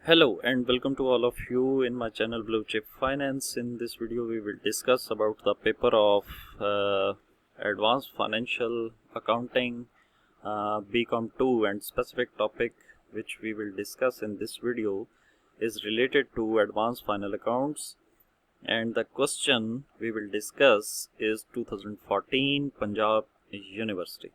Hello and welcome to all of you in my channel Blue Chip Finance. In this video we will discuss about the paper of Advanced Financial Accounting BCom 2, and specific topic which we will discuss in this video is related to Advanced Final Accounts, and the question we will discuss is 2014 Punjab University.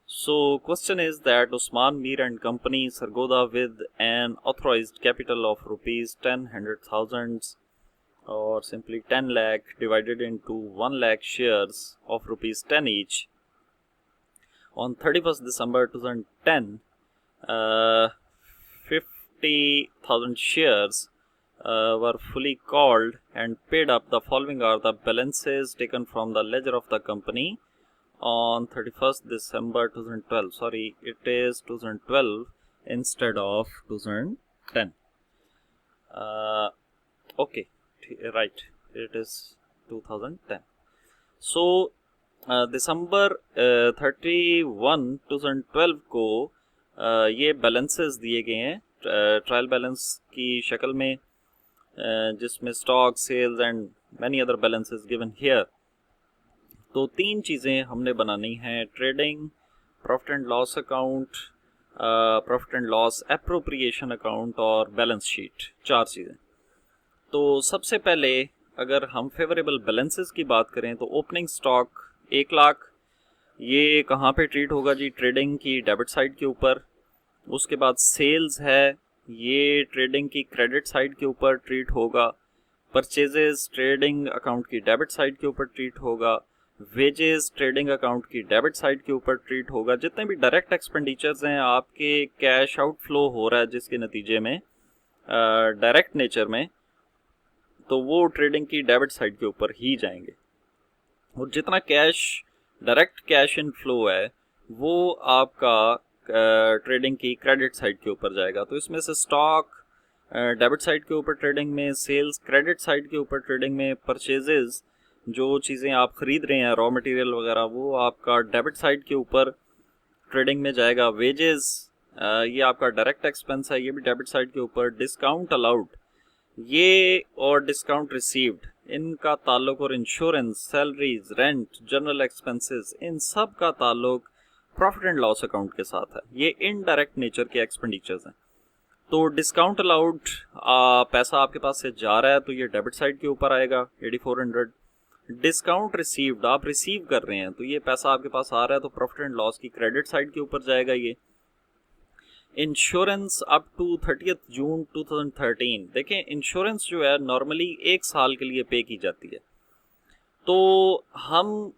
So question is that Usman Mir and Company Sargodha, with an authorized capital of rupees 10,000,000 or simply 10 lakh divided into 1 lakh shares of rupees 10 each, on 31st December 2010, 50,000 shares were fully called and paid up. The following are the balances taken from the ledger of the company on 31st December 2012. Sorry, it is 2012 instead of 2010. Okay, right, it is 2010. So दिसंबर 31 2012 को ये balances दिए गए हैं trial balance की शक्ल में, जिसमें stock, sales and many other balances given here. तो तीन चीज़ें हमने बनानी हैं: trading, profit and loss account, profit and loss appropriation account और बैलेंस शीट. चार चीज़ें. तो सबसे पहले अगर हम फेवरेबल बैलेंसेस की बात करें तो ओपनिंग स्टॉक 1 लाख, ये कहाँ पे ट्रीट होगा जी? ट्रेडिंग की डेबिट साइड के ऊपर. उसके बाद सेल्स है, ये ट्रेडिंग की क्रेडिट साइड के ऊपर ट्रीट होगा. परचेजेस ट्रेडिंग अकाउंट की डेबिट साइड के ऊपर ट्रीट होगा. वेजेस ट्रेडिंग अकाउंट की डेबिट साइड के ऊपर ट्रीट होगा. जितने भी डायरेक्ट एक्सपेंडिचर्स हैं, आपके कैश आउटफ्लो हो रहा है जिसके नतीजे में डायरेक्ट नेचर में, तो वो ट्रेडिंग की डेबिट साइड के ऊपर ही जाएंगे. और जितना कैश डायरेक्ट कैश इनफ्लो है वो आपका ट्रेडिंग की क्रेडिट साइड के ऊपर जाएगा. तो इसमें से स्टॉक डेबिट साइड के ऊपर ट्रेडिंग में, सेल्स क्रेडिट साइड के ऊपर ट्रेडिंग में, परचेजेस जो चीज़ें आप ख़रीद रहे हैं, रॉ मटेरियल वगैरह, वो आपका डेबिट साइड के ऊपर ट्रेडिंग में जाएगा. वेजेस ये आपका डायरेक्ट एक्सपेंस है, ये भी डेबिट साइड के ऊपर. डिस्काउंट अलाउड ये और डिस्काउंट रिसीव्ड, इनका ताल्लुक, और insurance, salaries, rent, general expenses, इन सब का ताल्लुक प्रॉफिट एंड लॉस अकाउंट के साथ है. ये इनडायरेक्ट नेचर के एक्सपेंडिचर्स हैं. तो डिस्काउंट अलाउड पैसा आपके पास से जा रहा है तो ये डेबिट साइड के ऊपर आएगा 8400. डिस्काउंट रिसीव्ड, आप रिसीव कर रहे हैं तो ये पैसा आपके पास आ रहा है तो प्रॉफिट एंड लॉस की क्रेडिट साइड के ऊपर जाएगा ये. इंश्योरेंस अप टू 30 जून 2013. देखें, इंश्योरेंस जो है नॉर्मली 1 साल के लिए पे की जाती है. तो हम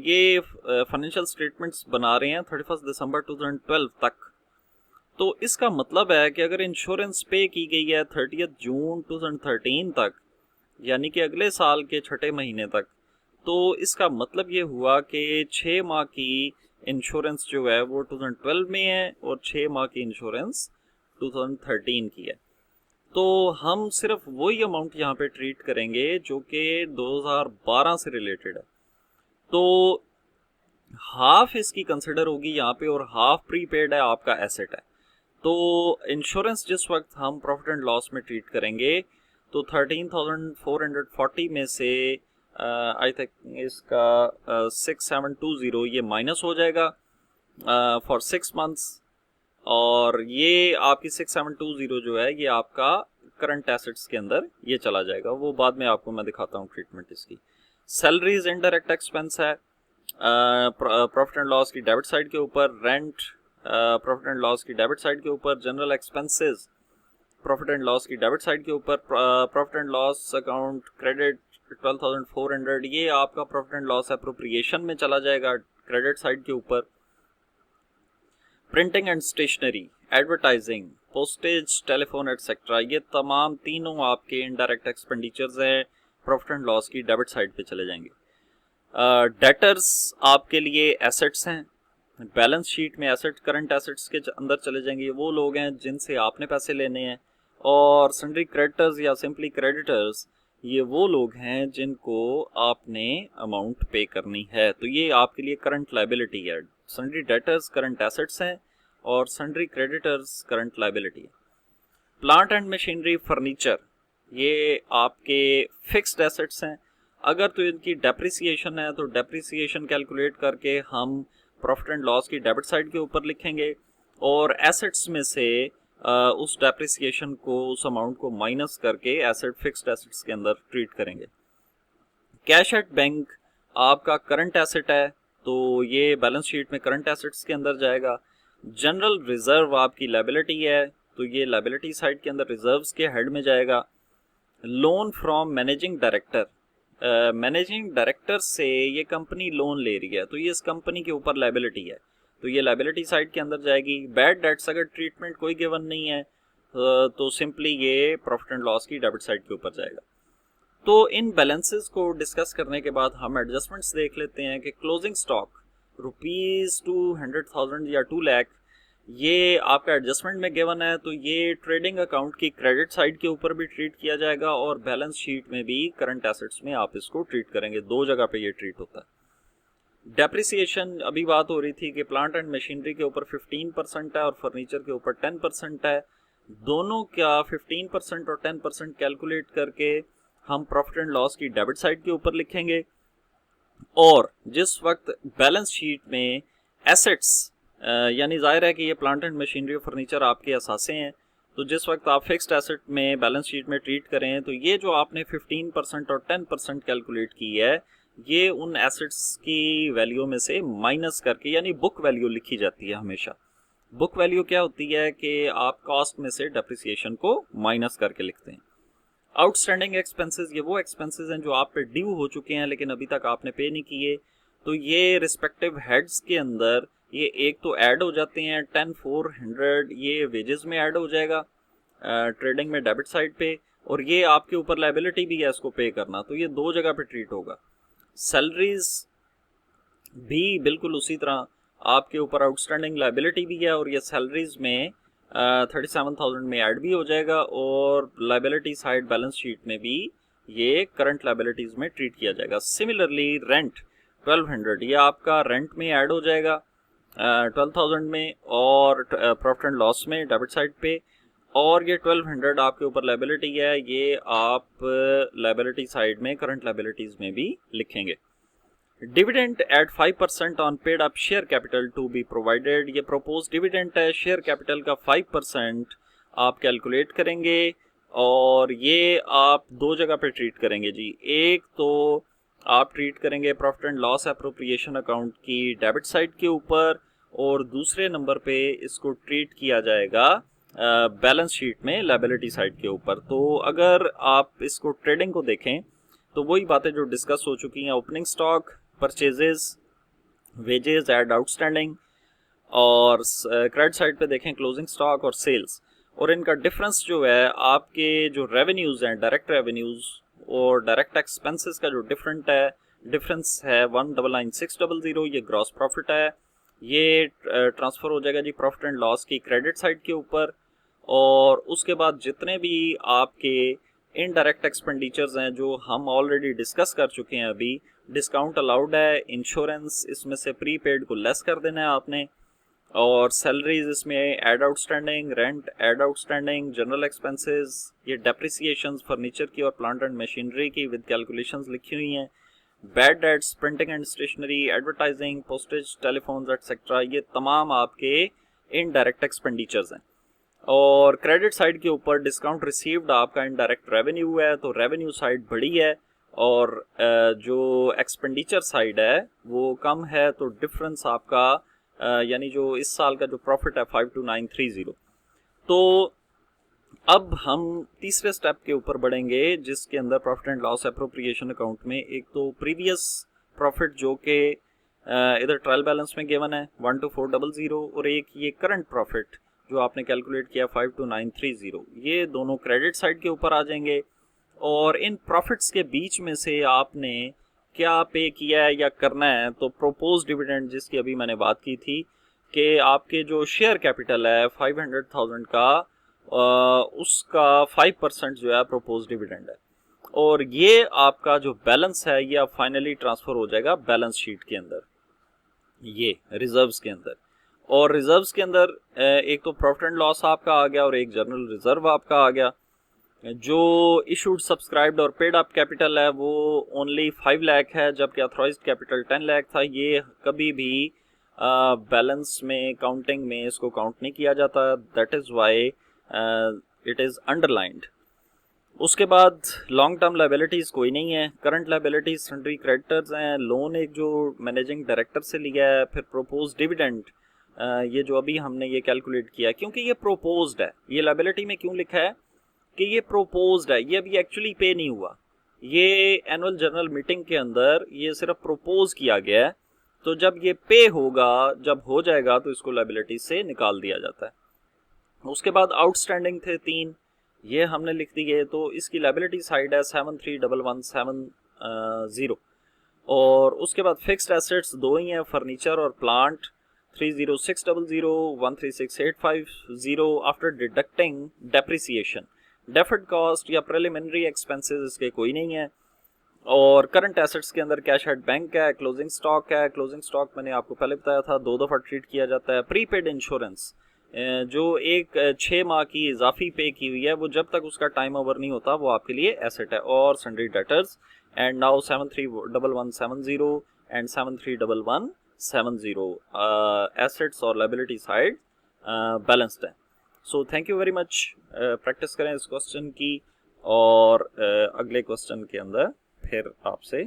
ये फाइनेंशियल स्टेटमेंट्स बना रहे हैं 31 दिसंबर 2012 तक. तो इसका मतलब है कि अगर इंश्योरेंस पे की गई है 30 जून 2013 तक, यानी कि अगले साल के छठे महीने तक, तो इसका मतलब ये हुआ कि 6 माह की इंश्योरेंस जो है वो 2012 में है और 6 माह की इंश्योरेंस 2013 की है. तो हम सिर्फ वही अमाउंट यहाँ पे ट्रीट करेंगे जो कि 2012 से रिलेटेड है. तो हाफ इसकी कंसिडर होगी यहाँ पे और हाफ प्रीपेड है, आपका एसेट है. तो इंश्योरेंस जिस वक्त हम प्रॉफिट एंड लॉस में ट्रीट करेंगे तो 13,440 में से आई थिंक इसका 6720 ये माइनस हो जाएगा फॉर 6 मंथ्स, और ये आपकी 6720 जो है ये आपका करंट एसेट्स के अंदर ये चला जाएगा. वो बाद में आपको मैं दिखाता हूँ ट्रीटमेंट इसकी. सैलरीज इनडायरेक्ट एक्सपेंस है प्रॉफिट एंड लॉस की डेबिट साइड के ऊपर. रेंट प्रॉफिट एंड लॉस की डेबिट साइड के ऊपर. General expenses profit and loss की डेबिट साइड के ऊपर. Profit and loss account credit 12,400 ये आपका प्रॉफिट एंड लॉस एप्रोप्रिएशन में चला जाएगा क्रेडिट साइड के ऊपर. Printing and stationery, advertising, postage, telephone etcetera, ये तमाम तीनों आपके इनडायरेक्ट एक्सपेंडिचर्स हैं, प्रॉफिट एंड लॉस की डेबिट साइड पे चले जाएंगे. डेटर्स आपके लिए एसेट्स हैं, बैलेंस शीट में एसेट करंट एसेट्स के अंदर चले जाएंगे. वो लोग हैं जिनसे आपने पैसे लेने हैं. और सन्ड्री क्रेडिटर्स या सिंपली क्रेडिटर्स, ये वो लोग हैं जिनको आपने अमाउंट पे करनी है. तो ये आपके लिए करंट लायबिलिटी है. सन्ड्री डेटर्स करंट एसेट्स हैं और सन्ड्री क्रेडिटर्स करंट लायबिलिटी है. प्लांट एंड मशीनरी, फर्नीचर, ये आपके फिक्स्ड एसेट्स हैं। अगर तो इनकी डेप्रिसिएशन है तो डेप्रिसिएशन कैलकुलेट करके हम प्रॉफिट एंड लॉस की डेबिट साइड के ऊपर लिखेंगे और एसेट्स में से उस डेप्रिसिएशन को, उस अमाउंट को माइनस करके एसेट, फिक्स्ड एसेट्स के अंदर ट्रीट करेंगे। कैश एट बैंक आपका करंट एसेट है तो ये बैलेंस शीट में करंट एसेट्स के अंदर जाएगा। जनरल रिजर्व आपकी लायबिलिटी है तो ये लायबिलिटी साइड के अंदर रिजर्व्स के हेड में जाएगा। Loan from managing director, managing director से ये कंपनी लोन ले रही है तो ये इस कंपनी के ऊपर लायबिलिटी है तो ये लायबिलिटी साइड के अंदर जाएगी। बैड डेट्स, अगर ट्रीटमेंट कोई गिवन नहीं है तो सिंपली ये प्रॉफिट एंड लॉस की डेबिट साइड के ऊपर जाएगा। तो इन बैलेंसेस को डिस्कस करने के बाद हम एडजस्टमेंट्स देख लेते हैं कि क्लोजिंग स्टॉक ₹200,000 या 2 लाख, ये आपका एडजस्टमेंट में गिवन है तो ये ट्रेडिंग अकाउंट की क्रेडिट साइड के ऊपर भी ट्रीट किया जाएगा और बैलेंस शीट में भी करंट एसेट्स में आप इसको ट्रीट करेंगे। दो जगह पे ये ट्रीट होता है। डेप्रिसिएशन, अभी बात हो रही थी कि प्लांट एंड मशीनरी के ऊपर 15% है और फर्नीचर के ऊपर 10% है। दोनों का 15% और 10% कैलकुलेट करके हम प्रॉफिट एंड लॉस की डेबिट साइड के ऊपर लिखेंगे और जिस वक्त बैलेंस शीट में एसेट्स, यानी जाहिर है कि ये प्लांट एंड मशीनरी और फर्नीचर आपके असासे हैं, तो जिस वक्त आप फिक्स्ड एसेट में बैलेंस शीट में ट्रीट करें तो ये जो आपने 15% और 10% कैलकुलेट की है ये उन एसेट्स की वैल्यू में से माइनस करके, यानी बुक वैल्यू लिखी जाती है हमेशा। बुक वैल्यू क्या होती है कि आप कॉस्ट में से डेप्रिसिएशन को माइनस करके लिखते हैं। आउटस्टैंडिंग एक्सपेंसेस, ये वो एक्सपेंसेस हैं जो आप पे ड्यू हो चुके हैं लेकिन अभी तक आपने पे नहीं किए, तो ये रिस्पेक्टिव हेड्स के अंदर ये एक तो ऐड हो जाते हैं। 10,400 ये वेजेस में ऐड हो जाएगा ट्रेडिंग में डेबिट साइड पे, और ये आपके ऊपर लायबिलिटी भी है इसको पे करना, तो ये दो जगह पे ट्रीट होगा। सैलरीज भी बिल्कुल उसी तरह आपके ऊपर आउटस्टैंडिंग लायबिलिटी भी है और ये सैलरीज में 37,000 में ऐड भी हो जाएगा और लायबिलिटी साइड बैलेंस शीट में भी ये करंट लायबिलिटीज में ट्रीट किया जाएगा। सिमिलरली रेंट 1200, ये आपका रेंट में ऐड हो जाएगा 12,000 में और प्रॉफिट एंड लॉस में डेबिट साइड पे, और ये 1200 आपके ऊपर लायबिलिटी है, ये आप लायबिलिटी साइड में करंट लायबिलिटीज में भी लिखेंगे। Dividend at 5% on paid up share capital to be provided, ये प्रोपोज डिविडेंड है, शेयर कैपिटल का 5% आप कैलकुलेट करेंगे और ये आप दो जगह पे ट्रीट करेंगे जी। एक तो आप ट्रीट करेंगे profit and loss appropriation account की डेबिट साइड के ऊपर और दूसरे नंबर पे इसको ट्रीट किया जाएगा बैलेंस शीट में लायबिलिटी साइड के ऊपर। तो अगर आप इसको ट्रेडिंग को देखें तो वही बातें जो डिस्कस हो चुकी हैं, opening stock, purchases, wages, add outstanding, और क्रेडिट साइड पे देखें क्लोजिंग स्टॉक और सेल्स, और इनका डिफरेंस जो है आपके जो रेवेन्यूज हैं, डायरेक्ट रेवेन्यूज और डायरेक्ट एक्सपेंसेस का जो डिफरेंस है 1,99,600, ये ग्रॉस प्रॉफिट है, ये ट्रांसफर हो जाएगा जी प्रॉफिट एंड लॉस की क्रेडिट साइड के ऊपर। और उसके बाद जितने भी आपके इनडायरेक्ट एक्सपेंडिचर्स हैं जो हम ऑलरेडी डिस्कस कर चुके हैं, अभी डिस्काउंट अलाउड है, इंश्योरेंस इसमें से प्रीपेड को लेस कर देना है आपने, और सैलरीज इसमें add outstanding, rent add outstanding, general expenses, ये डेप्रिसिएशंस फर्नीचर की और प्लांट एंड मशीनरी की विद कैलकुलेशंस लिखी हुई हैं, bad debts, printing and stationery, advertising, postage, telephones etcetera, ये तमाम आपके इनडायरेक्ट एक्सपेंडिचर्स हैं। और क्रेडिट साइड के ऊपर डिस्काउंट रिसीव्ड आपका इनडायरेक्ट रेवेन्यू है, तो रेवेन्यू साइड बड़ी है और जो एक्सपेंडिचर साइड है वो कम है, तो डिफरेंस आपका यानी जो इस साल का जो प्रॉफिट है 52930। तो अब हम तीसरे स्टेप के ऊपर बढ़ेंगे जिसके अंदर profit and loss appropriation account में एक तो प्रीवियस प्रॉफिट जो कि इधर ट्रायल बैलेंस में गिवन है 12400, और एक ये करंट प्रॉफिट जो आपने कैलकुलेट किया 52930, ये दोनों क्रेडिट साइड के ऊपर आ जाएंगे। और इन प्रॉफिट्स के बीच में से आपने क्या पे किया है या करना है, तो प्रोपोज डिविडेंड जिसकी अभी मैंने बात की थी कि आपके जो शेयर कैपिटल है 500,000 का उसका 5% जो है प्रोपोज डिविडेंड है, और ये आपका जो बैलेंस है ये अब फाइनली ट्रांसफर हो जाएगा बैलेंस शीट के अंदर, ये रिजर्व्स के अंदर। और रिजर्व्स के अंदर एक तो प्रॉफिट एंड लॉस आपका आ गया और एक जनरल रिजर्व आपका आ गया। जो इशूड सब्सक्राइब्ड और पेड अप कैपिटल है वो ओनली 5 लाख है, जबकि ऑथराइज्ड कैपिटल 10 लाख था। ये कभी भी बैलेंस में काउंटिंग में इसको काउंट नहीं किया जाता, that is why it is underlined. उसके बाद लॉन्ग टर्म लाइबिलिटीज़ कोई नहीं है। करंट लाइबिलिटीज सन्ड्री क्रेडिटर्स हैं, लोन एक जो मैनेजिंग डायरेक्टर से लिया है, फिर प्रोपोज डिविडेंड ये जो अभी हमने ये कैलकुलेट किया है, क्योंकि ये प्रोपोज्ड है। ये लाइबिलिटी में क्यों लिखा है कि ये प्रोपोज्ड है, ये अभी एक्चुअली पे नहीं हुआ। ये एनुअल जनरल मीटिंग के अंदर ये सिर्फ प्रोपोज किया गया है, तो जब ये पे होगा, जब हो जाएगा तो इसको लाइबिलिटी से निकाल दिया जाता है। उसके बाद आउटस्टैंडिंग थे 3, ये हमने लिख दिए, तो इसकी लाइबिलिटी साइड है 731170। और उसके बाद फिक्स्ड एसेट्स 2 ही हैं, फर्नीचर और plant 30600 136,850 after deducting depreciation. Deferred cost या प्रिलिमिनरी एक्सपेंसेस इसके कोई नहीं है। और करंट एसेट्स के अंदर कैश एट बैंक है, क्लोजिंग स्टॉक है। क्लोजिंग स्टॉक मैंने आपको पहले बताया था 2 दफ़ा ट्रीट किया जाता है। प्रीपेड इंश्योरेंस जो एक 6 माह की इजाफी पे की हुई है, वो जब तक उसका टाइम ओवर नहीं होता वो आपके लिए एसेट है। और sundry debtors and now 731170 and 731170 assets और लाइबिलिटी साइड बैलेंस्ड है। So thank you very much. Practice करें इस क्वेश्चन की और अगले क्वेश्चन के अंदर फिर आपसे